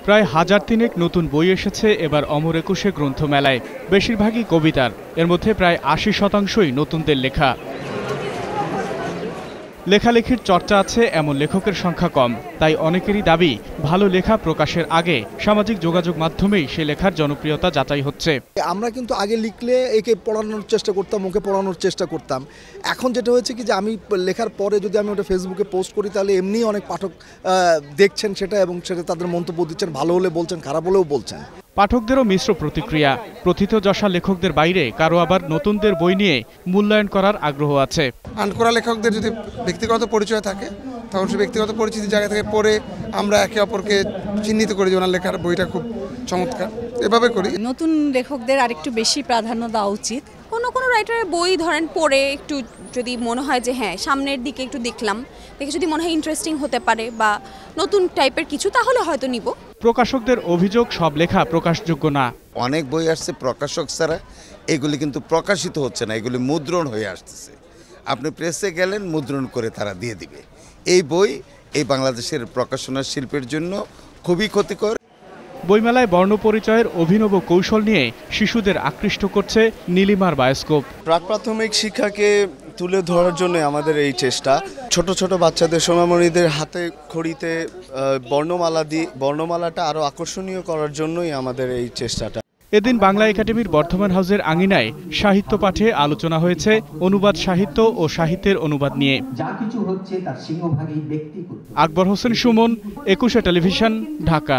প্রায় 1000 নতুন বই এসেছে এবার অমর একুশে গ্রন্থমেলায়। বেশিরভাগই কবিতার, এর মধ্যে প্রায় 80%ই নতুনদের লেখা। লেখালেখির চর্চা আছে এমন লেখকের সংখ্যা কম, তাই অনেকেরই দাবি ভালো লেখা প্রকাশের আগে সামাজিক যোগাযোগ মাধ্যমেই সে লেখার জনপ্রিয়তা যাচাই হচ্ছে। আমরা কিন্তু আগে লিখলে একে পড়ানোর চেষ্টা করতাম, ওকে পড়ানোর চেষ্টা করতাম। এখন যেটা হয়েছে কি যে আমি লেখার পরে যদি আমি ওটা ফেসবুকে পোস্ট করি তাহলে এমনি অনেক পাঠক দেখছেন সেটা, এবং সেটা তাদের মন্তব্য দিচ্ছেন, ভালো হলে বলছেন, খারাপ হলেও বলছেন। পাঠকদেরও মিশ্র প্রতিক্রিয়া। প্রথিতযশা লেখকদের বাইরে কারো আবার নতুনদের বই নিয়ে মূল্যায়ন করার আগ্রহ আছে। আনকোরা লেখকদের যদি ব্যক্তিগত পরিচয় থাকে তখন সে ব্যক্তিগত পরিচিতির জায়গা থেকে পড়ে আমরা একে অপরকে চিহ্নিত করি যে ওনার লেখার বইটা খুব চমৎকার, এভাবে করি। নতুন লেখকদের আরেকটু বেশি প্রাধান্য দেওয়া উচিত। কোনো রাইটারের বই ধরেন পড়ে একটু যদি মনে হয় যে হ্যাঁ সামনের দিকে একটু দেখলাম, দেখে যদি মনে হয় ইন্টারেস্টিং হতে পারে বা নতুন টাইপের কিছু, তাহলে হয়তো নিব। প্রকাশকদের অভিযোগ সব লেখা প্রকাশযোগ্য না। অনেক বই আসছে প্রকাশক ছাড়া, এগুলি কিন্তু প্রকাশিত হচ্ছে না, এগুলি মুদ্রণ হয়ে আসতেছে। আপনি প্রেসে গেলেন, মুদ্রণ করে তারা দিয়ে দিবে। এই বই এই বাংলাদেশের প্রকাশনা শিল্পের জন্য খুবই ক্ষতিকর। বইমেলায় বর্ণপরিচয়ের অভিনব কৌশল নিয়ে শিশুদের আকৃষ্ট করছে নীলিমার বায়োস্কোপ। প্রাক-প্রাথমিক শিক্ষাকে তুলে ধরার জন্য আমাদের এই চেষ্টা। ছোট ছোট বাচ্চাদের, সোনামণিদের হাতে খড়িতে বর্ণমালাটা আরও আকর্ষণীয় করার জন্যই আমাদের এই চেষ্টাটা। এদিন বাংলা একাডেমির বর্ধমান হাউসের আঙিনায় সাহিত্য পাঠে আলোচনা হয়েছে অনুবাদ সাহিত্য ও সাহিত্যের অনুবাদ নিয়ে। আকবর হোসেন সুমন, একুশে টেলিভিশন, ঢাকা।